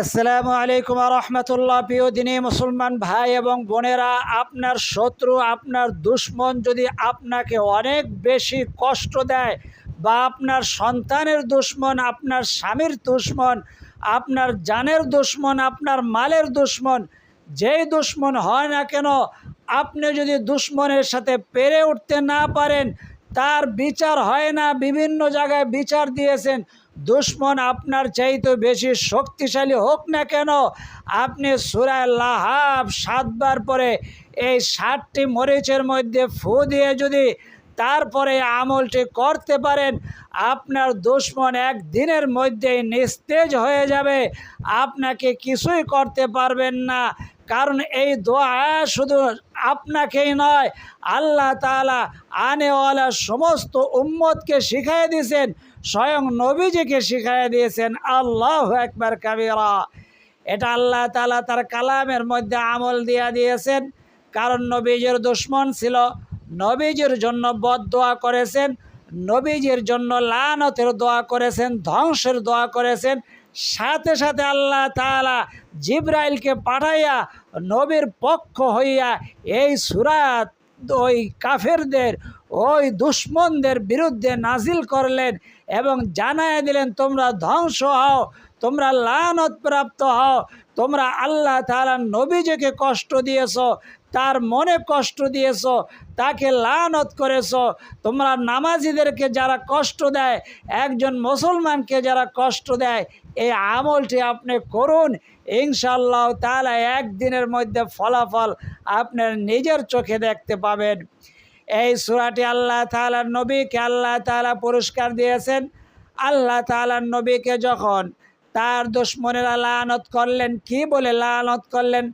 আসসালামু আলাইকুম রহমতুল্লাহ। প্রিয় দিনী মুসলমান ভাই এবং বোনেরা, আপনার শত্রু, আপনার দুশ্মন যদি আপনাকে অনেক বেশি কষ্ট দেয়, বা আপনার সন্তানের দুশ্মন, আপনার স্বামীর দুশ্মন, আপনার জানের দুশ্মন, আপনার মালের দুশ্মন, যেই দুশ্মন হয় না কেন, আপনি যদি দুশ্মনের সাথে পেরে উঠতে না পারেন, তার বিচার হয় না, বিভিন্ন জায়গায় বিচার দিয়েছেন, দুশ্মন আপনার চাইতে বেশি শক্তিশালী হোক না কেন, আপনি সূরা লাহাব 7 বার পরে এই 7টি মরিচের মধ্যে ফু দিয়ে যদি তারপরে আমলটি করতে পারেন, আপনার দুশ্মন একদিনের মধ্যেই নিস্তেজ হয়ে যাবে, আপনাকে কিছুই করতে পারবেন না। কারণ এই দোয়া শুধু আপনাকেই নয়, আল্লাহ তাআলা আনেওয়ালা সমস্ত উম্মতকে শিখিয়ে দিয়েছেন, স্বয়ং নবীজিকে শিখিয়ে দিয়েছেন। আল্লাহু আকবার কাবীরা। এটা আল্লাহ তাআলা তার কালামের মধ্যে আমল দিয়ে দিয়েছেন। কারণ নবীজির দুশ্মন ছিল, নবীজির জন্য বদদোয়া করেছেন, নবীজির জন্য লানতের দোয়া করেছেন, ধ্বংসের দোয়া করেছেন। সাথে সাথে আল্লাহ তাআলা জিবরাইলকে পাঠাইয়া নবীর পক্ষ হইয়া এই সূরা ওই কাফেরদের, ওই দুশ্মনদের বিরুদ্ধে নাজিল করলেন এবং জানায় দিলেন, তোমরা ধ্বংস হও, তোমরা লানত প্রাপ্ত হও, তোমরা আল্লাহ তাআলা নবীজিকে কষ্ট দিয়েছ, তার মনে কষ্ট দিয়েছ, তাকে লানত করেছ, তোমরা নামাজিদেরকে যারা কষ্ট দেয়, একজন মুসলমানকে যারা কষ্ট দেয়, এই আমলটি আপনি করুন, ইনশাআল্লাহ তাআলা একদিনের মধ্যে ফলাফল আপনার নিজের চোখে দেখতে পাবেন। এই সূরাটি আল্লাহ তাআলার নবীকে আল্লাহ তাআলা পুরস্কার দিয়েছেন। আল্লাহ তাআলার নবীকে যখন তার দুশমনেরা লানত করলেন, কি বলে লানত করলেন?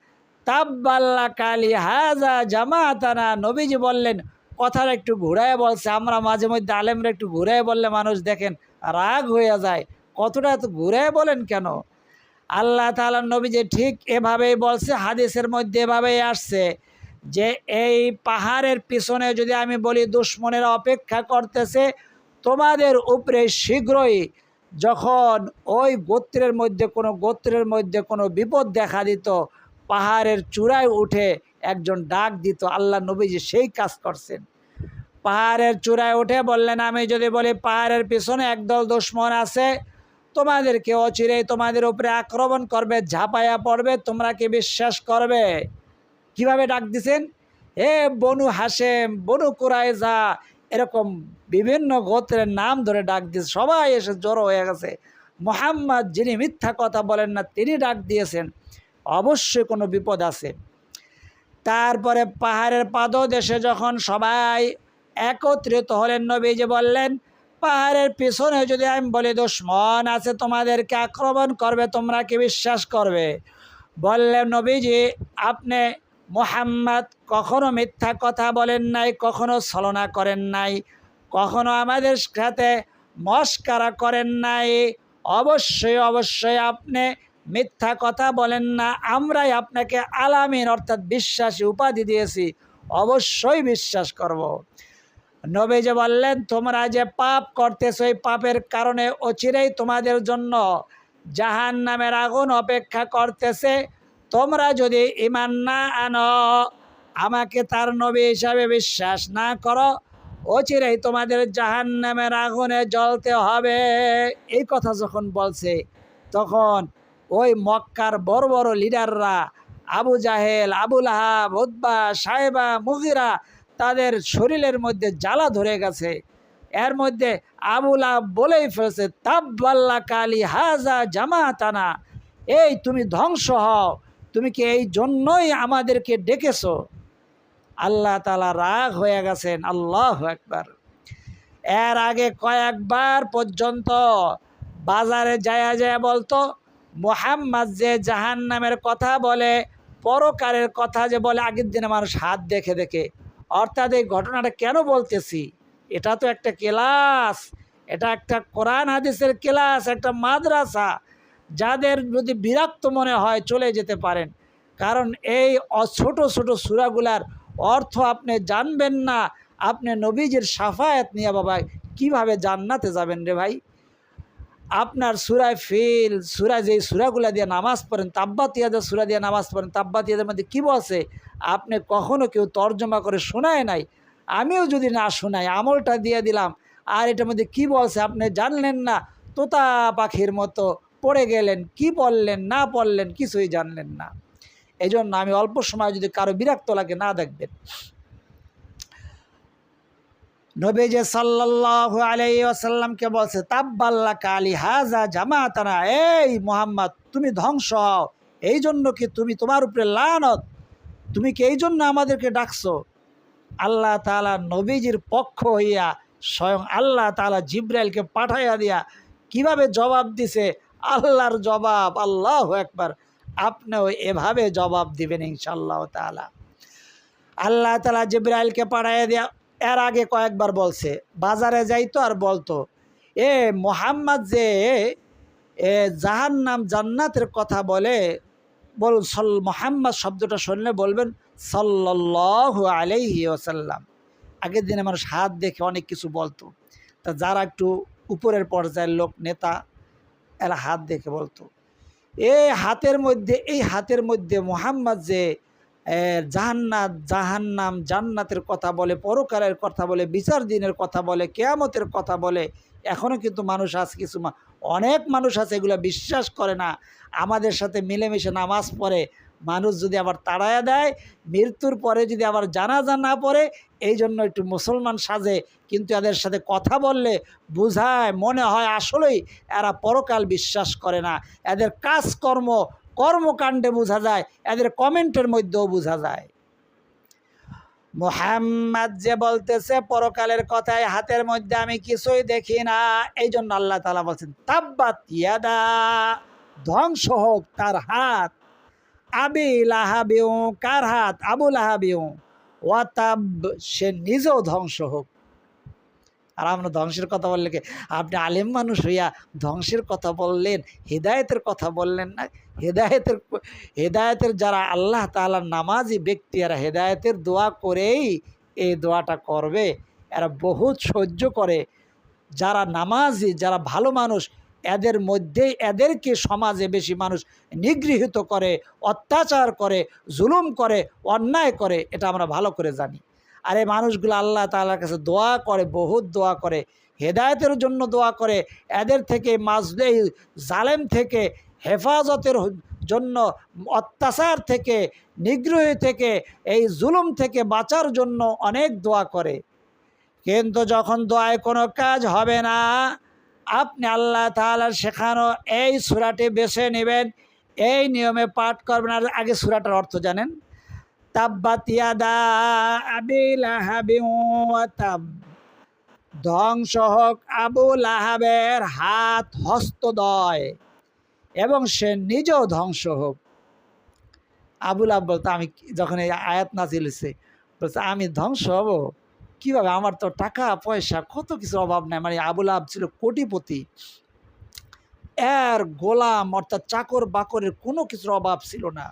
তাব্বাল্লাকা লিহাযা জামাতানা। নবীজি বললেন, কথাটা একটু ঘুরায় বলছে, আমরা মাঝে মধ্যে আলেমরা একটু ঘুরায় বললে মানুষ দেখেন রাগ হয়ে যায়, কতটা এত ঘুরায় বলেন কেন? আল্লাহ তাআলার নবীজি ঠিক এভাবেই বলছে, হাদিসের মধ্যে এভাবেই আসছে যে এই পাহাড়ের পিছনে যদি আমি বলি দুশ্মনেরা অপেক্ষা করতেছে তোমাদের উপরে শীঘ্রই, যখন ওই গোত্রের মধ্যে কোনো বিপদ দেখা দিত, পাহাড়ের চূড়ায় উঠে একজন ডাক দিত। আল্লাহ নবীজি সেই কাজ করছেন। পাহাড়ের চূড়ায় উঠে বললেন, আমি যদি বলি পাহাড়ের পিছনে একদল দুশমন আছে, তোমাদেরকে অচিরেই তোমাদের উপরে আক্রমণ করবে, ঝাঁপাইয়া পড়বে, তোমরা কি বিশ্বাস করবে? কিভাবে ডাক দিছেন? হে বনু হাশেম, বনু কুরাইজা, এরকম বিভিন্ন গোত্রের নাম ধরে ডাক দিয়েছে। সবাই এসে জড়ো হয়ে গেছে। মুহাম্মদ যিনি মিথ্যা কথা বলেন না, তিনি ডাক দিয়েছেন, অবশ্যই কোনো বিপদ আছে। তারপরে পাহাড়ের পাদদেশে যখন সবাই একত্রিত হলেন, নবীজি বললেন, পাহাড়ের পিছনে যদি আমি বলি দুশমন আছে, তোমাদেরকে আক্রমণ করবে, তোমরা কি বিশ্বাস করবে? বললেন নবীজি, আপনি মুহাম্মদ কখনো মিথ্যা কথা বলেন নাই, কখনো ছলনা করেন নাই, কখনো আমাদের সাথে মস্কারা করেন নাই, অবশ্যই অবশ্যই আপনি মিথ্যা কথা বলেন না, আমরাই আপনাকে আলামিন অর্থাৎ বিশ্বাসী উপাধি দিয়েছি, অবশ্যই বিশ্বাস করব। নবীজি বললেন, তোমরা যে পাপ করতেছো, এই পাপের কারণে অচিরেই তোমাদের জন্য জাহান্নামের আগুন অপেক্ষা করতেছে। তোমরা যদি ঈমান না আনো, আমাকে তার নবী হিসাবে বিশ্বাস না করো, অচিরেই তোমাদের জাহান্নামের আগুনে জ্বলতে হবে। এই কথা যখন বলছে, তখন ওই মক্কার বড় বড় লিডাররা, আবু জাহেল, আবু লাহাব, উতবা, সাইবা, মুগিরা, তাদের শরীরের মধ্যে জ্বালা ধরে গেছে। এর মধ্যে আবু লাহাব বলেই ফেলছে, তাব্বাল্লাকা লিহাযা জামাতানা, এই তুমি ধ্বংস হও, তুমি কি এই জন্যই আমাদেরকে ডেকেছো? আল্লাহ তাআলা রাগ হয়ে গেছেন। আল্লাহু আকবার। এর আগে কয়েকবার পর্যন্ত বাজারে যায়া যায়া বলতো, মুহাম্মদ যে জাহান্নামের কথা বলে, পরকালের কথা যে বলে, আগের দিনে মানুষ হাত দেখে দেখে, অর্থাৎ এই ঘটনাটা কেন বলতেছি, এটা তো একটা ক্লাস, এটা একটা কোরআন হাদিসের ক্লাস, একটা মাদ্রাসা। যাদের যদি বিরক্ত মনে হয় চলে যেতে পারেন, কারণ এই ছোট ছোট সূরাগুলার অর্থ আপনি জানবেন না, আপনি নবীজির শাফায়াত নিয়ে বাবা কিভাবে জান্নাতে যাবেন রে ভাই? আপনার সূরা ফিল, সূরা যেই সূরাগুলা দিয়ে নামাজ পড়েন, তাব্বাত ইয়াদা সূরা দিয়ে নামাজ পড়েন, তাব্বাত ইয়াদার মধ্যে কী বলছে আপনি কখনো কেউ তর্জমা করে শোনায় নাই। আমিও যদি না শোনাই আমলটা দিয়ে দিলাম, আর এটার মধ্যে কী বলছে আপনি জানলেন না, তোতা পাখির মতো পড়ে গেলেন, কি পড়লেন না পড়লেন কিছুই জানলেন না। এই জন্য আমি অল্প সময় যদি কারো বিরক্ত লাগে না দেখবেন। নবীজি সাল্লাল্লাহু আলাইহি ওয়াসাল্লামকে বলছে তাব্বাল্লাকা আলি হাযা জামাতানা, এই মুহাম্মদ তুমি ধ্বংস হও, এই জন্য কি তুমি, তোমার উপরে লানত, তুমি কি এই জন্য আমাদেরকে ডাকছো? আল্লাহ তাআলা নবীজির পক্ষ হইয়া স্বয়ং আল্লাহ তাআলা জিবরাইলকে পাঠাইয়া দিয়া কিভাবে জবাব দিছে, আল্লাহর জবাব, আল্লাহু আকবার। আপনিও এভাবে জবাব দিবেন ইনশাআল্লাহ তাআলা। আল্লাহ তাআলা জিবরাইলকে পাঠাইয়া দিয়া এর আগে কয়েকবার বলছে, বাজারে যাইতো আর বলতো, এ মোহাম্মদ যে জাহান্নাম জান্নাতের কথা বলে, বলুন মোহাম্মদ শব্দটা শুনলে বলবেন সাল্লাল্লাহু আলাইহি ওয়াসাল্লাম। আগের দিনে মানুষ হাত দেখে অনেক কিছু বলতো, তা যারা একটু উপরের পর্যায়ের লোক, নেতা, এরা হাত দেখে বলতো। এই হাতের মধ্যে মোহাম্মদ যে জাহান্নাম জান্নাতের কথা বলে, পরকালের কথা বলে, বিচার দিনের কথা বলে, কিয়ামতের কথা বলে। এখনও কিন্তু মানুষ আছে, অনেক মানুষ আছে এগুলো বিশ্বাস করে না। আমাদের সাথে মিলেমিশে নামাজ পড়ে, মানুষ যদি আবার তাড়ায়া দেয়, মৃত্যুর পরে যদি আবার জানাজা না পড়ে, এই জন্য একটু মুসলমান সাজে, কিন্তু এদের সাথে কথা বললে বুঝায় মনে হয় আসলেই এরা পরকাল বিশ্বাস করে না। এদের কর্মকাণ্ডে বোঝা যায়, এদের কমেন্টের মধ্যেও বোঝা যায়। মুহাম্মদ যে বলতেছে পরকালের কথায়, হাতের মধ্যে আমি কিছুই দেখি না, এই জন্য আল্লাহ তাআলা বলছেন তাব্বাত ইয়াদা, ধ্বংস হোক তার হাত, আবি লাহাবিউ, কার হাত? আবু লাহাবিউ, ওয়াতাব, সে নিজেও ধ্বংস হোক। আর আমরা ধ্বংসের কথা বললে কি, আপনি আলেম মানুষ হইয়া ধ্বংসের কথা বললেন, হেদায়েতের কথা বললেন না? হেদায়েতের যারা আল্লাহ তাআলার নামাজি ব্যক্তি, এরা হেদায়েতের দোয়া করেই এই দোয়াটা করবে। এরা বহুত সহ্য করে। যারা নামাজি, যারা ভালো মানুষ, এদেরকে সমাজে বেশি মানুষ নিগৃহীত করে, অত্যাচার করে, জুলুম করে, অন্যায় করে, এটা আমরা ভালো করে জানি। আর এই মানুষগুলো আল্লাহ তাআলার কাছে দোয়া করে, বহুত দোয়া করে, হেদায়েতের জন্য দোয়া করে, এদের থেকে জালেম থেকে হেফাজতের জন্য, অত্যাচার থেকে, নিগ্রহ থেকে, এই জুলুম থেকে বাঁচার জন্য অনেক দোয়া করে। কিন্তু যখন দোয়ায় কোনো কাজ হবে না, আপনি আল্লাহ তাআলার শেখানো এই সূরাটি বেছে নেবেন, এই নিয়মে পাঠ করবেন। আর আগে সূরাটার অর্থ জানেন, তাব্বাত ইয়াদা আবি লাহাবিন ওয়া তাব, ধ্বংস হোক আবু লাহাবের হাত, হস্তদ্বয়, এবং সে নিজেও ধ্বংস হোক। আবু লাহাব বলতো, আমি যখন এই আয়াত নাযিল হয়েছে, বলছে আমি ধ্বংস হব কীভাবে? আমার তো টাকা পয়সা কত কিছু অভাব নাই। মানে আবু লাহাব ছিল কোটিপতি, এর গোলাম অর্থাৎ চাকর বাকরের কোনো কিছুর অভাব ছিল না।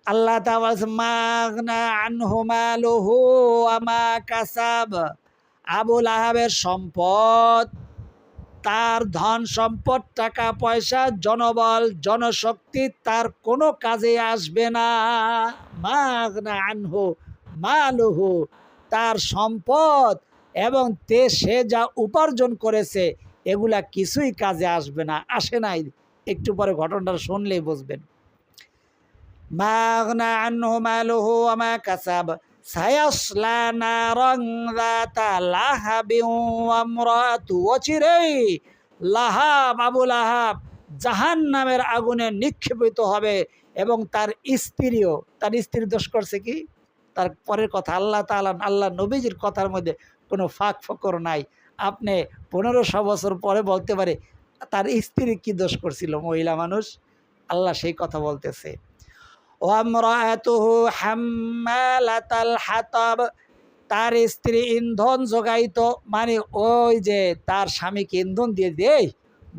আল্লাহ তাআলা বলেছেন মাগনা আনহু মালুহু ওয়া মা কাসাব, আবু লাহাবের সম্পদ, তার ধন সম্পদ, টাকা পয়সা, জনবল, জনশক্তি তার কোনো কাজে আসবে না। মাগনা আনহু মালুহু, তার সম্পদ এবং সে যা উপার্জন করেছে এগুলা কিছুই কাজে আসবে না, আসে নাই। একটু পরে ঘটনাটা শুনলেই বুঝবেন। মাগনা আনহু মালুহু ওয়া মা কাসাব সায়াসলা নারান যাতা লাহাবিন ওয়া ইমরাতুহু, অচিরেই লাহাব, আবু লাহাব জাহান্নামের আগুনে নিক্ষেপিত হবে, এবং তার স্ত্রীও। তার স্ত্রী দোষ করছে কি? তার পরের কথা, আল্লাহ তাআলা, আল্লাহ নবীজির কথার মধ্যে কোনো ফাঁক ফোকর নাই। আপনি 1500 বছর পরে বলতে পারে তার স্ত্রী কি দোষ করছিল, মহিলা মানুষ? আল্লাহ সেই কথা বলতেছে। ওয়ামরাতুহু হাম্মালাতাল হাতাব, তার স্ত্রী ইন্ধন যোগাইতো, মানে ওই যে তার স্বামীকে ইন্ধন দিয়ে দেয়,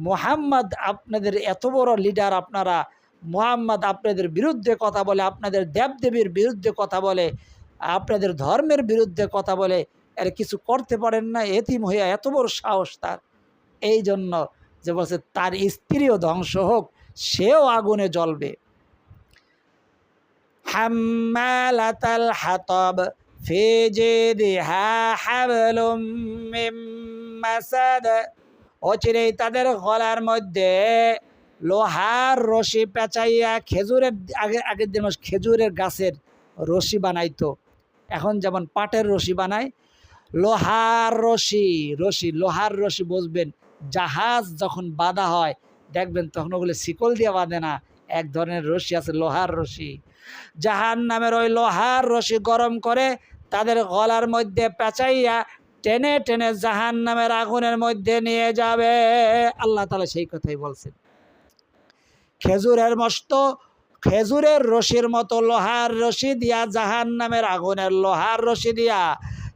মুহাম্মদ আপনাদের এত বড় লিডার, আপনারা, মুহাম্মদ আপনাদের বিরুদ্ধে কথা বলে, আপনাদের দেবদেবীর বিরুদ্ধে কথা বলে, আপনাদের ধর্মের বিরুদ্ধে কথা বলে, এর কিছু করতে পারেন না, এতিম হইয়া এত বড় সাহস তার। এই জন্য যে বলছে তার স্ত্রীও ধ্বংস হোক, সেও আগুনে জ্বলবে। হাম্মালাতাল হাতাব ফি জিদিহা হাবলুম মিন মাসাদ, অচিরেই তাদের গলার মধ্যে লোহার রশি পেঁচাইয়া, খেজুরের আগের দিন খেজুরের গাছের রশি বানাইতো, এখন যেমন পাটের রশি বানায়, লোহার রশি, লোহার রশি বুঝবেন, জাহাজ যখন বাঁধা হয় দেখবেন তখন ওগুলো শিকল দিয়ে বাঁধে না, এক ধরনের রশি আছে লোহার রশি। জাহান্নামের ওই লোহার রশি গরম করে তাদের গলার মধ্যে পেঁচাইয়া টেনে টেনে জাহান্নামের আগুনের মধ্যে নিয়ে যাবে। আল্লাহ তাআলা সেই কথাই বলছেন। খেজুরের রশির মতো লোহার রশি দিয়া, জাহান্নামের আগুনের লোহার রশি দিয়া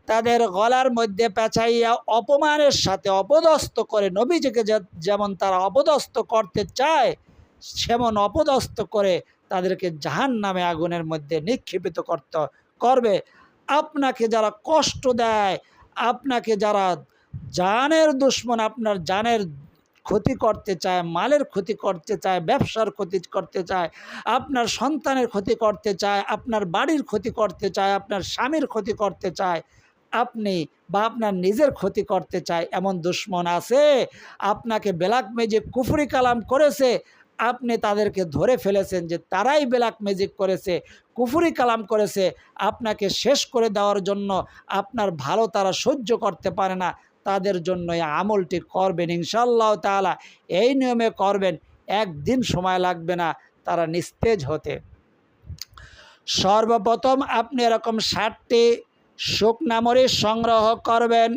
তাদের গলার মধ্যে পেঁচাইয়া অপমানের সাথে অপদস্থ করে, নবীজিকে যেমন তারা অপদস্থ করতে চায় সেমন অপদস্থ করে তাদেরকে জাহান্নামে আগুনের মধ্যে নিক্ষেপিত করবে। আপনাকে যারা কষ্ট দেয়, আপনাকে যারা জানের দুশ্মন, আপনার জানের ক্ষতি করতে চায়, মালের ক্ষতি করতে চায়, ব্যবসার ক্ষতি করতে চায়, আপনার সন্তানের ক্ষতি করতে চায়, আপনার বাড়ির ক্ষতি করতে চায়, আপনার স্বামীর ক্ষতি করতে চায়, আপনি বা আপনার নিজের ক্ষতি করতে চায়, এমন দুশ্মন আছে। আপনাকে ব্ল্যাক ম্যাজিক কুফরি কালাম করেছে, আপনি তাদেরকে ধরে ফেলেছেন যে তারাই ব্ল্যাক ম্যাজিক করেছে, কুফরি কালাম করেছে, আপনাকে শেষ করে দেওয়ার জন্য। আপনার ভালো তারা সহ্য করতে পারে না, তাদের জন্য এই আমলটি করবেন ইনশাআল্লাহ তাআলা। এই নিয়মে করবেন, একদিন সময় লাগবে না তারা নিস্তেজ হতে। সর্বপ্রথম আপনি এরকম 60টি শুকনা মরিচ সংগ্রহ করবেন।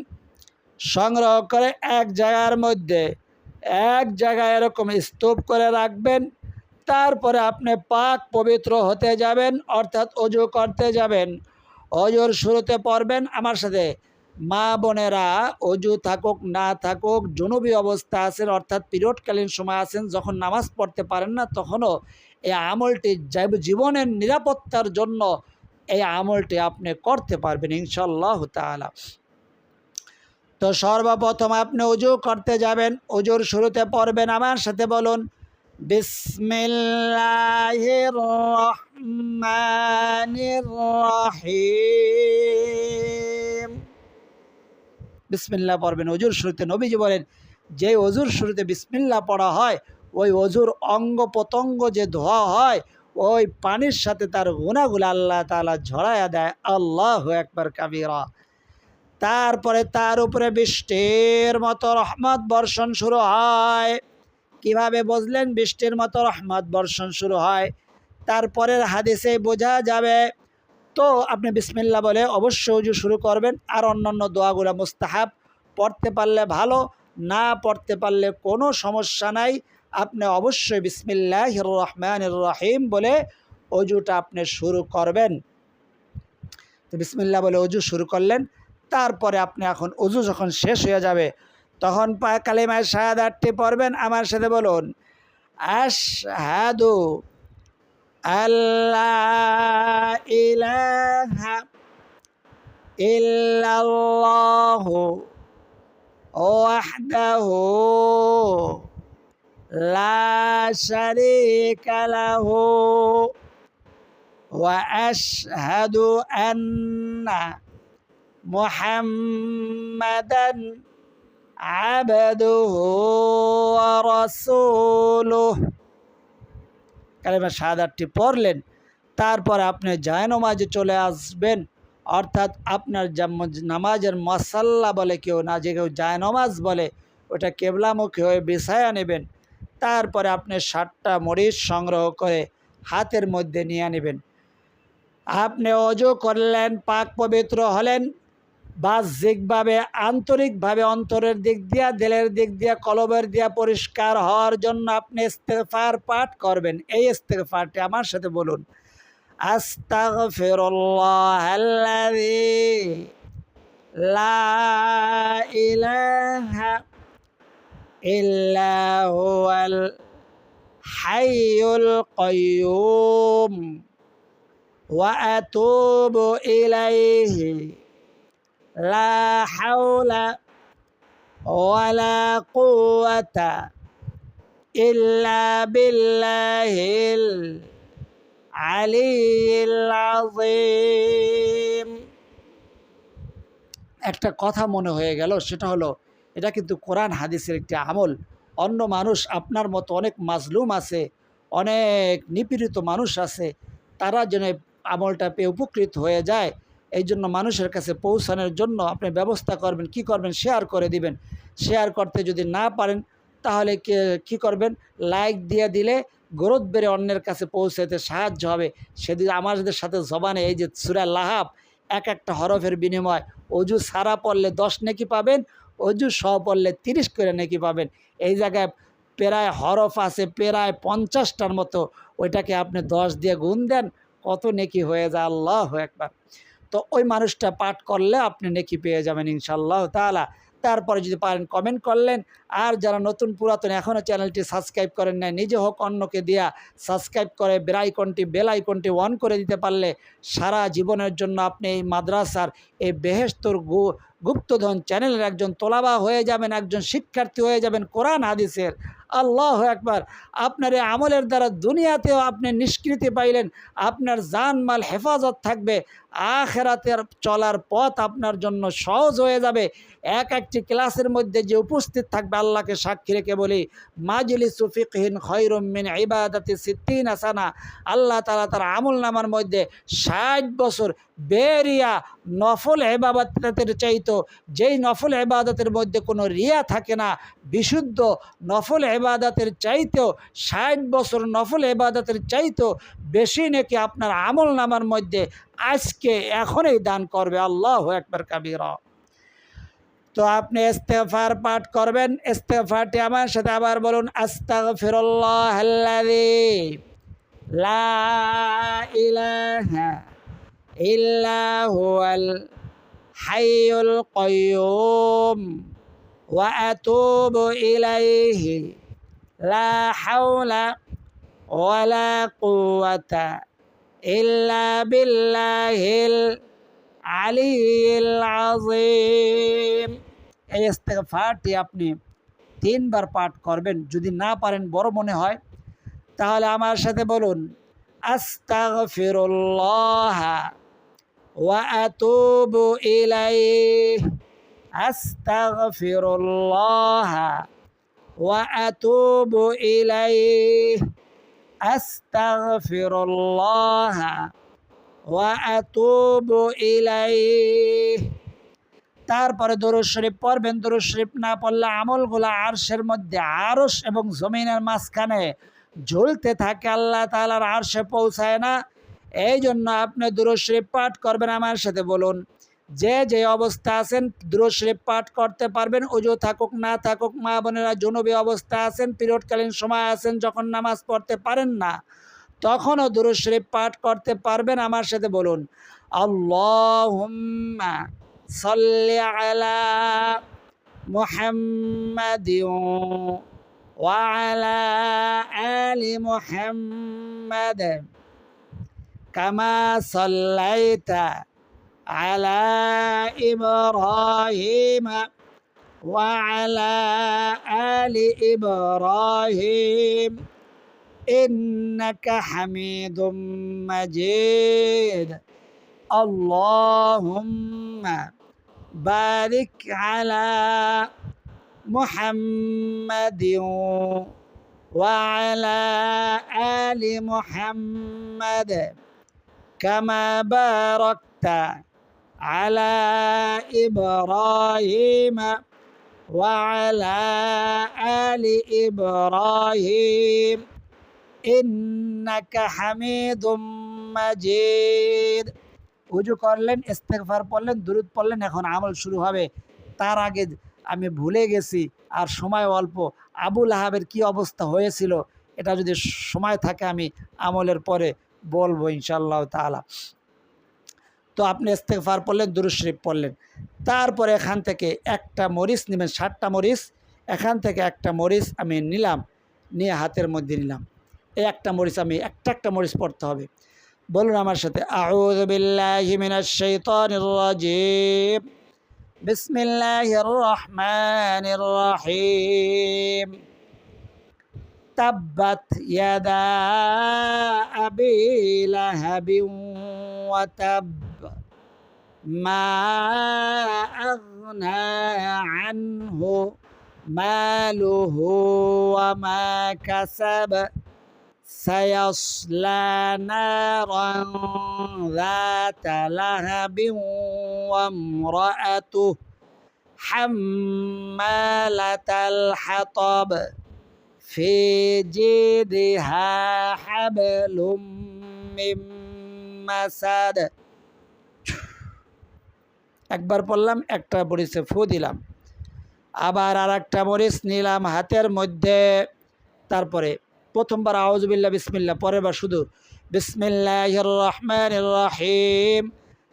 সংগ্রহ করে এক জায়গায় এরকম স্তূপ করে রাখবেন। তারপরে আপনি পাক পবিত্র হতে যাবেন, অর্থাৎ অজু করতে যাবেন। অজুর শুরুতে পড়বেন আমার সাথে, মা বোনেরা অজু থাকুক না থাকুক, জুনুবি অবস্থা আছেন অর্থাৎ পিরিয়ডকালীন সময় আছেন, যখন নামাজ পড়তে পারেন না তখনও এই আমলটি জীবনের নিরাপত্তার জন্য এই আমলটি আপনি করতে পারবেন ইনশাআল্লাহ তাআলা। তো সর্বপ্রথম আপনি অজু করতে যাবেন, অজুর শুরুতে পড়বেন আমার সাথে বলুন, বিসমিল্লাহির রহমানির রহিম। বিসমিল্লাহ পড়বেন অজুর শুরুতে। নবীজি বলেন যে অজুর শুরুতে বিসমিল্লাহ পড়া হয়, ওই অজুর অঙ্গ প্রত্যঙ্গ যে ধোয়া হয়, ওই পানির সাথে তার গুনাহগুলো আল্লাহ তাআলা ঝরাইয়া দেয়। আল্লাহু আকবার কাবীরা। তারপরে তার উপরে বৃষ্টির মতো রহমত বর্ষণ শুরু হয়। কিভাবে বুঝলেন বৃষ্টির মতো রহমত বর্ষণ শুরু হয়? তারপরের হাদিসে বোঝা যাবে। তো আপনি বিসমিল্লাহ বলে অবশ্যই ওযু শুরু করবেন। আর অন্যান্য দোয়াগুলো মুস্তাহাব, পড়তে পারলে ভালো, না পড়তে পারলে কোনো সমস্যা নাই। আপনি অবশ্যই বিসমিল্লাহির রহমানির রহিম বলে ওযুটা আপনি শুরু করবেন। তো বিসমিল্লাহ বলে ওযু শুরু করলেন। তারপরে আপনি এখন ওযু যখন শেষ হয়ে যাবে তখন কালিমায়ে শাহাদাতটি পড়বেন। আমার সাথে বলুন, আশহাদু আল্লা ইলাহা ইল্লাল্লাহু ওয়াহদাহু লা শারীকা লাহু ওয়া আশহাদু আন্না মুহাম্মাদান আবদুহু ওয়া রাসূলুহু। কালিমা শাহাদাতটি পড়লেন। তারপর আপনি জায়নামাজে চলে আসবেন, অর্থাৎ আপনার নামাজের মাসাল্লা বলে কেউ না, যে কেউ জায়নামাজ বলে, ওটা কেবলামুখী হয়ে বিছায়া নেবেন। তারপরে আপনি 60টা মরিচ সংগ্রহ করে হাতের মধ্যে নিয়ে নেবেন। আপনি ওযু করলেন, পাক পবিত্র হলেন, বাহ্যিকভাবে আন্তরিকভাবে অন্তরের দিক দিয়া, দিলের দিক দিয়া, কলবের দিয়া পরিষ্কার হওয়ার জন্য আপনি ইস্তেগফার পাঠ করবেন। এই ইস্তেগফারটি আমার সাথে বলুন, আস্তাগফিরুল্লাহাল্লাযী লা ইলাহা ইল্লা হুয়াল হাইয়ুল কাইয়্যুম ওয়া আতুবু ইলাইহি লা হাওলা ওয়ালা কুওয়াতা ইল্লা বিল্লাহিল আলিয়্যিল আযীম। একটা কথা মনে হয়ে গেল, সেটা হলো এটা কিন্তু কোরআন হাদিসের একটি আমল। অন্য মানুষ আপনার মতো অনেক মাজলুম আছে, অনেক নিপীড়িত মানুষ আছে, তারা যেন এই আমলটা পেয়ে উপকৃত হয়ে যায়, এই জন্য মানুষের কাছে পৌঁছানোর জন্য আপনি ব্যবস্থা করবেন। কি করবেন? শেয়ার করে দিবেন। শেয়ার করতে যদি না পারেন তাহলে কি করবেন? লাইক দিয়ে দিলে গ্রোথ বেড়ে অন্যের কাছে পৌঁছাতে সাহায্য হবে। সেদিন আমাদের সাথে জবানে এই যে সূরা লাহাব, এক একটা হরফের বিনিময় অজু সারা পড়লে 10 নেকি পাবেন, অজু সহ পড়লে 30 করে নেকি পাবেন। এই জায়গায় প্রায় হরফ আছে প্রায় 50টার মতো, ওইটাকে আপনি 10 দিয়ে গুণ দেন, কত নেকি হয়ে যায়, আল্লাহু আকবার। তো ওই মানুষটা পাঠ করলে আপনি নেকি পেয়ে যাবেন ইনশাআল্লাহ তাআলা। তারপরে যদি পারেন কমেন্ট করলেন। আর যারা নতুন পুরাতন এখনও চ্যানেলটি সাবস্ক্রাইব করেন নাই, নিজে হোক অন্যকে দিয়া সাবস্ক্রাইব করে বেল আইকনটি অন করে দিতে পারলে সারা জীবনের জন্য আপনি এই মাদ্রাসার এই বেহেশতর গুপ্তধন চ্যানেলের একজন তোলাবা হয়ে যাবেন, একজন শিক্ষার্থী হয়ে যাবেন কোরআন হাদিসের। আল্লাহু আকবার। আপনার এই আমলের দ্বারা দুনিয়াতেও আপনি নিষ্কৃতি পাইলেন, আপনার জানমাল হেফাজত থাকবে, আখিরাতের চলার পথ আপনার জন্য সহজ হয়ে যাবে। একটি ক্লাসের মধ্যে যে উপস্থিত থাকবে, আল্লাহকে সাক্ষী রেখে বলি, মাজলিসু ফিকহিন খায়রুম মিন ইবাদাতি 60 সানা। আল্লাহ তাআলা তার আমলনামার মধ্যে 60 বছর বেরিয়া নফল ইবাদতের চাইতো, যেই নফল ইবাদতের মধ্যে কোনো রিয়া থাকে না, বিশুদ্ধ নফল ইবাদতের চাইতেও 60 বছর নফল ইবাদতের চাইতেও বেশি নাকি আপনার আমলনামার মধ্যে আজকে এখনই দান করবে। আল্লাহু আকবার কাবীরা। তো আপনি ইস্তেগফার পাঠ করবেন। ইস্তেগফারটি আমার সাথে আবার বলুন, আস্তাগফিরুল্লাহাল্লাযী লা ইলাহা ইল্লা হুয়াল হাইয়ুল কাইয়্যুম ওয়া আতুবু ইলাইহি লা হাওলা ওয়ালা কুওয়াতা ইল্লা বিল্লাহিল আলিয়্যিল আযীম। এই ইস্তেগফারটি আপনি 3 বার পাঠ করবেন। যদি না পারেন, বড় মনে হয়, তাহলে আমার সাথে বলুন, আস্তাগফিরুল্লাহ ওয়া আতুবু ইলাইহি, আস্তাগফিরুল্লাহ ওয়া আতুবু ইলাইহি, আস্তাগফিরুল্লাহ ওয়া আতুবু ইলাইহি। তারপরে দরুদ শরীফ পড়বেন। দরুদ শরীফ না পড়লে আমলগুলো আরশের মধ্যে, আরশ এবং জমিনের মাঝখানে ঝুলতে থাকে, আল্লাহ তাআলার আরশে পৌঁছায় না। এই জন্য আপনি দরুদ শরীফ পাঠ করবেন। আমার সাথে বলুন, যে অবস্থা আছেন দরুদ শরীফ পাঠ করতে পারবেন, ওযু থাকুক না থাকুক, মা বোনেরা জুনুবি অবস্থা আছেন, পিরিয়ডকালীন সময় আছেন, যখন নামাজ পড়তে পারেন না, তখনও দরুদ শরীফ পাঠ করতে পারবেন। আমার সাথে বলুন, আল্লাহুম্মা সাল্লি আলা মুহাম্মাদিন ওয়া আলা আলি মুহাম্মাদ কামা সাল্লাইতা আলা ইব্রাহিম ওয়া আলা আলি ইব্রাহিম ইন্নাকা হামিদুম মাজিদ। আল্লাহুম্মা বারিক আলা মুহাম্মাদিন ওয়া আলা আলি মুহাম্মাদ কামা বারাকতা আলা ইব্রাহিম ওয়া আলা আলি ইব্রাহিম ইন্নাকা হামিদুম মাজিদ। ওযু করলেন, ইস্তেগফার পড়লেন, দুরূদ পড়লেন, এখন আমল শুরু হবে। তার আগে আমি ভুলে গেছি, আর সময় অল্প, আবু লাহাবের কি অবস্থা হয়েছিল, এটা যদি সময় থাকে আমি আমলের পরে বলবো ইনশাআল্লাহ তাআলা। তো আপনি ইস্তেগফার পড়লেন, দুরূদ শরীফ পড়লেন, তারপরে এখান থেকে একটা মরিচ নেবেন, 60টা মরিচ, এখান থেকে একটা মরিচ আমি নিলাম, নিয়ে হাতের মধ্যে নিলাম। এই একটা মরিচ আমি একটা মরিচ পড়তে হবে। বলুন আমার সাথে, আউযু বিল্লাহি মিনাশ শাইতানির রাজিম, বিসমিল্লাহির রহমানির রহিম। তাব্বাত ইয়াদা আবি লাহাবিন ওয়া তাব মা আগনা আনহু মালুহু ওয়া মা কাসাব সায়াসলা নারান যাতা লাহাবিন ওয়া ইমরাআতুহু হাম্মালাতাল হাতাব ফি জিদিহা হাবলুম মিন মাসাদ। একবার পড়লাম, একটা মরিচে ফু দিলাম, আবার আর একটা মরিচ নিলাম হাতের মধ্যে, তারপরে প্রথমবার আউযুবিল্লাহ বিসমিল্লাহ, পরের বার শুধু বিসমিল্লাহির রহমানির রহিম।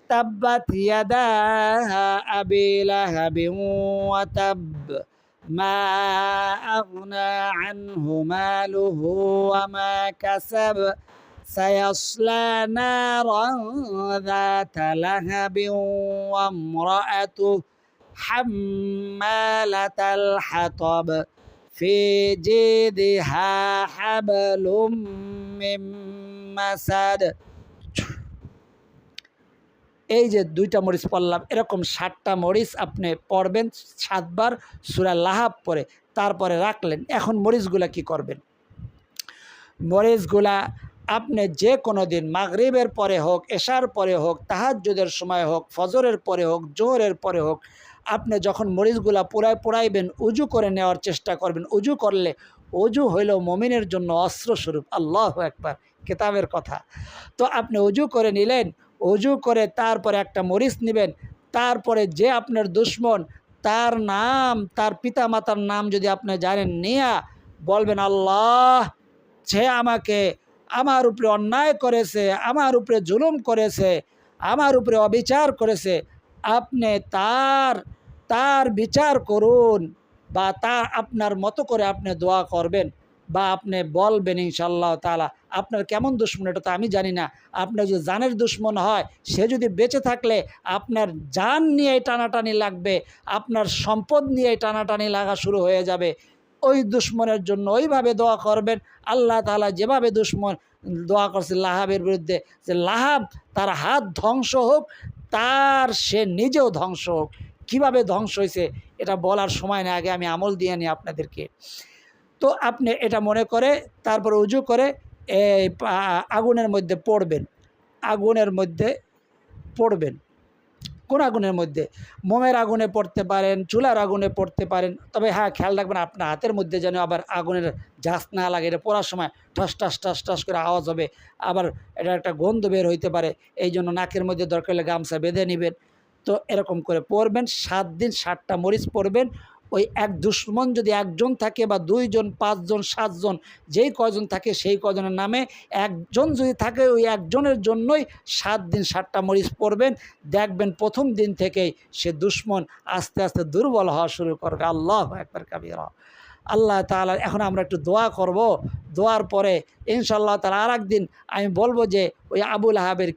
তাব্বাত ইয়াদা আবি লাহাবিন ওয়া তাব মা আগনা আনহু মালুহু ওয়া মা কাসাব সায়াসলা নারান যাতা লাহাবিন ওয়া ইমরাআতুহু হাম্মালাতাল হাতাব ফি জিদিহা হাবলুম মিন মাসাদ। এই যে দুইটা মরিচ পড়লাম, এরকম 60টা মরিচ আপনি পড়বেন 7 বার সূরা লাহাব পড়ে, তারপরে রাখলেন। এখন মরিচগুলা কি করবেন? মরিচগুলা আপনি যে কোনো দিন মাগরিবের পরে হোক, এশার পরে হোক, তাহাজ্জুদের সময় হোক, ফজরের পরে হোক, জোহরের পরে হোক, আপনি যখন মরিচগুলা পোড়াইবেন উজু করে নেওয়ার চেষ্টা করবেন। উজু করলে, উজু হইল মুমিনের জন্য অস্ত্রস্বরূপ। আল্লাহু আকবার, কিতাবের কথা। তো আপনি উজু করে নিলেন, উজু করে তারপরে একটা মরিচ নেবেন, তারপরে যে আপনার দুশ্মন তার নাম, তার পিতা মাতার নাম যদি আপনি জানেন, নিয়া বলবেন আল্লাহ, সে আমাকে, আমার উপরে অন্যায় করেছে, আমার উপরে জুলুম করেছে, আমার উপরে অবিচার করেছে, আপনি তার বিচার করুন, বা তার আপনার মতো করে আপনি দোয়া করবেন, বা আপনি বলবেন ইনশাআল্লাহ তাআলা। আপনার কেমন দুশ্মন এটা তো আমি জানি না, আপনার যদি জানের দুশ্মন হয়, সে যদি বেঁচে থাকলে আপনার জান নিয়ে টানাটানি লাগবে, আপনার সম্পদ নিয়ে টানাটানি লাগা শুরু হয়ে যাবে। ওই দুশ্মনের জন্য ওইভাবে দোয়া করবেন। আল্লাহ তাআলা যেভাবে দুশ্মন দোয়া করছে লাহাবের বিরুদ্ধে, যে লাহাব তার হাত ধ্বংস হোক, তার সে নিজেও ধ্বংস হোক। কীভাবে ধ্বংস হয়েছে এটা বলার সময় না, আগে আমি আমল দিয়ে নিই আপনাদেরকে। তো আপনি এটা মনে করে তারপর উজু করে এই আগুনের মধ্যে পড়বেন, আগুনের মধ্যে পড়বেন। কোন আগুনের মধ্যে? মোমের আগুনে পড়তে পারেন, চুলার আগুনে পড়তে পারেন, তবে হ্যাঁ খেয়াল রাখবেন আপনার হাতের মধ্যে যেন আবার আগুনের ঝাঁস না লাগে। এটা পড়ার সময় ঠাস ঠাস ঠাস ঠাস করে আওয়াজ হবে, আবার এটা একটা গন্ধ বের হইতে পারে, এই জন্য নাকের মধ্যে দরকার হলে গামছা বেঁধে নেবেন। তো এরকম করে পড়বেন, 7 দিন 7টা মরিচ পড়বেন। ওই এক দুশ্মন যদি একজন থাকে, বা 2 জন, 5 জন, 7 জন, যেই কয়জন থাকে সেই কয়জনের নামে একজন যদি থাকে, ওই একজনের জন্যই 7 দিন 7টা মরিচ পড়বেন। দেখবেন প্রথম দিন থেকেই সে দুশ্মন আস্তে আস্তে দুর্বল হওয়া শুরু করবে। আল্লাহু আকবার কাবীরা। আল্লাহ তাআলা, এখন আমরা একটু দোয়া করব। দোয়ার পরে ইনশাআল্লাহ তাআলা আর একদিন আমি বলবো যে ওই আবু লাহাবের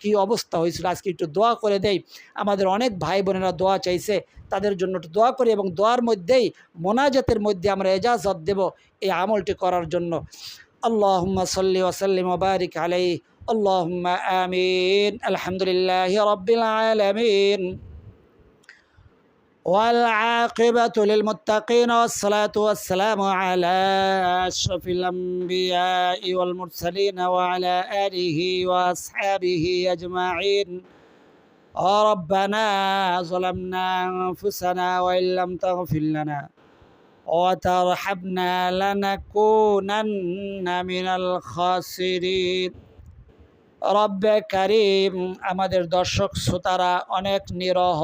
কী অবস্থা হয়েছিল, আজকে একটু দোয়া করে দেই। আমাদের অনেক ভাই বোনেরা দোয়া চাইছে, তাদের জন্য একটু দোয়া করি, এবং দোয়ার মধ্যেই মোনাজাতের মধ্যে আমরা এজাজত দেব এই আমলটি করার জন্য। আল্লাহুম্মা সাল্লি ওয়া সাল্লিম ওয়া বারিক আলাইহি, আল্লাহুম্মা আমিন। আলহামদুলিল্লাহি রাব্বিল আলামিন, والعاقبة للمتقين، والصلاة والسلام على أشرف الأنبياء والمرسلين وعلى آله وأصحابه أجمعين. ربنا ظلمنا أنفسنا وإن لم تغفر لنا وترحمنا لنكونن من الخاسرين. রব্বে কারীম, আমাদের দর্শক শ্রোতারা অনেক নিরহ,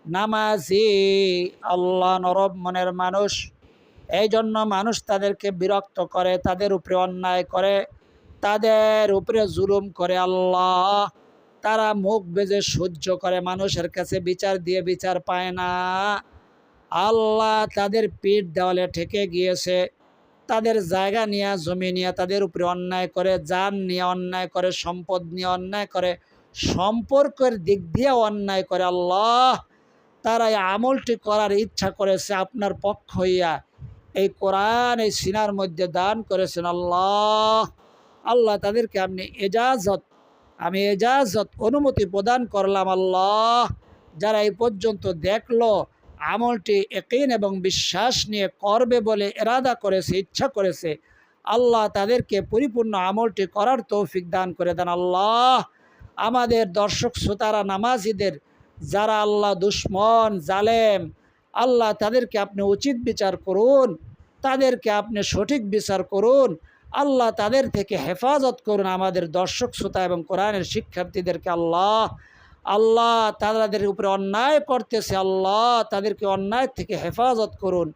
নামাজি, আল্লাহ নরম মনের মানুষ। এই জন্য মানুষ তাদেরকে বিরক্ত করে, তাদের উপরে অন্যায় করে, তাদের উপরে জুলুম করে। আল্লাহ, তারা মুখ বেজে সহ্য করে, মানুষের কাছে বিচার দিয়ে বিচার পায় না। আল্লাহ, তাদের পিঠ দেওয়ালে ঠেকে গিয়েছে, তাদের জায়গা নিয়ে, জমি নিয়ে তাদের উপরে অন্যায় করে, জান নিয়ে অন্যায় করে, সম্পদ নিয়ে অন্যায় করে, সম্পর্কের দিক দিয়ে অন্যায় করে। আল্লাহ, তারা এই আমলটি করার ইচ্ছা করেছে আপনার পক্ষ হইয়া, এই কোরআন এই সিনার মধ্যে দান করেছেন আল্লাহ। আল্লাহ তাদেরকে আমি এজাজত অনুমতি প্রদান করলাম আল্লাহ। যারা এই পর্যন্ত দেখলো, আমলটি ইয়াকিন এবং বিশ্বাস নিয়ে করবে বলে ইরাদা করেছে, ইচ্ছা করেছে, আল্লাহ তাদেরকে পরিপূর্ণ আমলটি করার তৌফিক দান করে দেন আল্লাহ। আমাদের দর্শক শ্রোতারা নামাজিদের যারা আল্লাহ দুশ্মন জালেম, আল্লাহ তাদেরকে আপনি উচিত বিচার করুন, তাদেরকে আপনি সঠিক বিচার করুন আল্লাহ, তাদের থেকে হেফাজত করুন আমাদের দর্শক শ্রোতা এবং কোরআনের শিক্ষার্থীদেরকে আল্লাহ তাদের উপরে অন্যায় করতেছে আল্লাহ, তাদেরকে অন্যায় থেকে হেফাজত করুন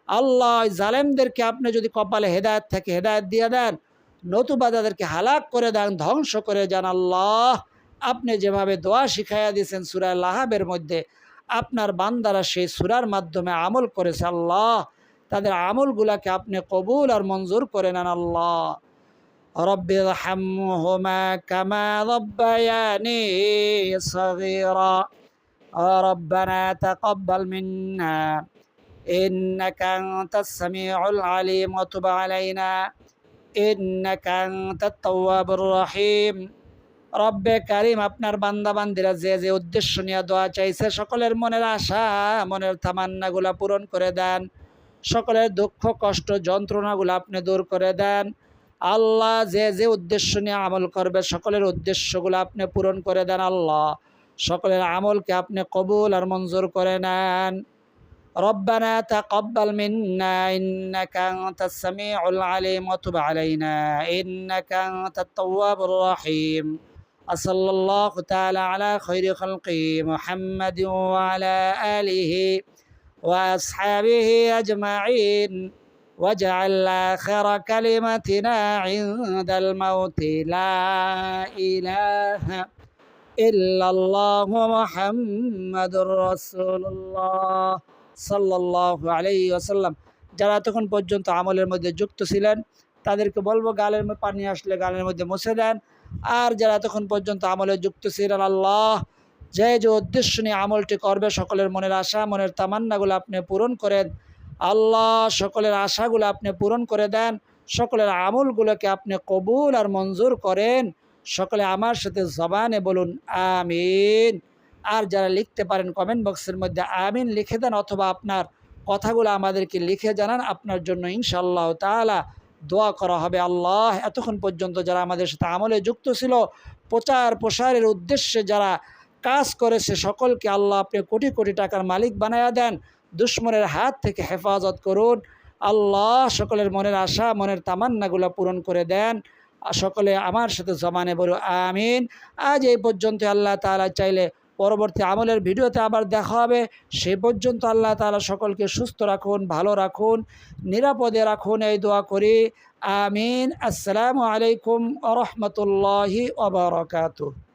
আল্লাহ। জালেমদেরকে আপনি যদি কপালে হেদায়েত থেকে হেদায়েত দিয়ে দেন, নতুবা তাদেরকে হালাক করে দেন, ধ্বংস করে যান আল্লাহ। আপনি যেভাবে দোয়া শিখাইয়া দিয়েছেন সূরা লাহাবের মধ্যে, আপনার বান্দারা সেই সূরার মাধ্যমে আমল করেছে আল্লাহ, তাদের আমলগুলাকে আপনি কবুল আর মঞ্জুর করে নেন আল্লাহ। রব্বি রহমহুমা কামা রব্বায়ানি সগীরা রব্বানা তাকাব্বাল মিন্না ইন্নাকা আনতাস সামিউল আলিম ওয়া তুব আলাইনা ইন্নাকা আনতাত তাওয়াবুর রহিম। রব্বে কারিম, আপনার বান্দা বান্দিরা যে যে উদ্দেশ্য নিয়ে দোয়া চাইছে, সকলের মনের আশা মনের তামান্নাগুলা পূরণ করে দেন, সকলের দুঃখ কষ্ট যন্ত্রণাগুলো আপনি দূর করে দেন আল্লাহ। যে যে উদ্দেশ্য নিয়ে আমল করবে, সকলের উদ্দেশ্যগুলো আপনি পূরণ করে দেন আল্লাহ। সকলের আমলকে আপনি কবুল আর মঞ্জুর করে নেন। রব্বানা তাকাব্বাল মিন্না ইন্নাকা আনতাস সামিউল আলিম ওয়া তুব আলাইনা ইন্নাকা আনতাত তাওয়াবুর রহিম। সাল্লাল্লাহু তাআলা আলা খায়রি খালকি মুহাম্মাদিন ওয়া আলা আলিহি وأصحابه أجمعين واجعل آخر كلمتنا عند الموت لا إله إلا الله محمد رسول الله صلى الله عليه وسلم। যারা তখন পর্যন্ত আমলের মধ্যে যুক্ত ছিলেন তাদেরকে বলবো গালের মধ্যে পানি আসলে গালের মধ্যে মুছে দেন। আর যারা তখন পর্যন্ত আমলে যুক্ত ছিলেন আল্লাহ, যে যে উদ্দেশ্য নিয়ে আমলটি করবে, সকলের মনের আশা মনের তামান্নাগুলো আপনি পূরণ করেন আল্লাহ। সকলের আশাগুলো আপনি পূরণ করে দেন, সকলের আমলগুলোকে আপনি কবুল আর মঞ্জুর করেন। সকলে আমার সাথে জবানে বলুন আমিন। আর যারা লিখতে পারেন কমেন্ট বক্সের মধ্যে আমিন লিখে দেন, অথবা আপনার কথাগুলো আমাদেরকে লিখে জানান, আপনার জন্য ইনশাআল্লাহ তাআলা দোয়া করা হবে আল্লাহ। এতক্ষণ পর্যন্ত যারা আমাদের সাথে আমলে যুক্ত ছিল, প্রচার প্রসারের উদ্দেশ্যে যারা কাজ করেছে, সকলকে আল্লাহ আপনি কোটি কোটি টাকার মালিক বানায়া দেন, দুশ্মনের হাত থেকে হেফাজত করুন আল্লাহ। সকলের মনের আশা মনের তামান্নাগুলো পূরণ করে দেন। সকলে আমার সাথে জবানে বলো আমিন। আজ এই পর্যন্ত, আল্লাহ তাআলা চাইলে পরবর্তী আমলের ভিডিওতে আবার দেখা হবে। সে পর্যন্ত আল্লাহ তাআলা সকলকে সুস্থ রাখুন, ভালো রাখুন, নিরাপদে রাখুন, এই দোয়া করি আমিন। আসসালামু আলাইকুম ওয়া রাহমাতুল্লাহি ওয়া বারাকাতুহু।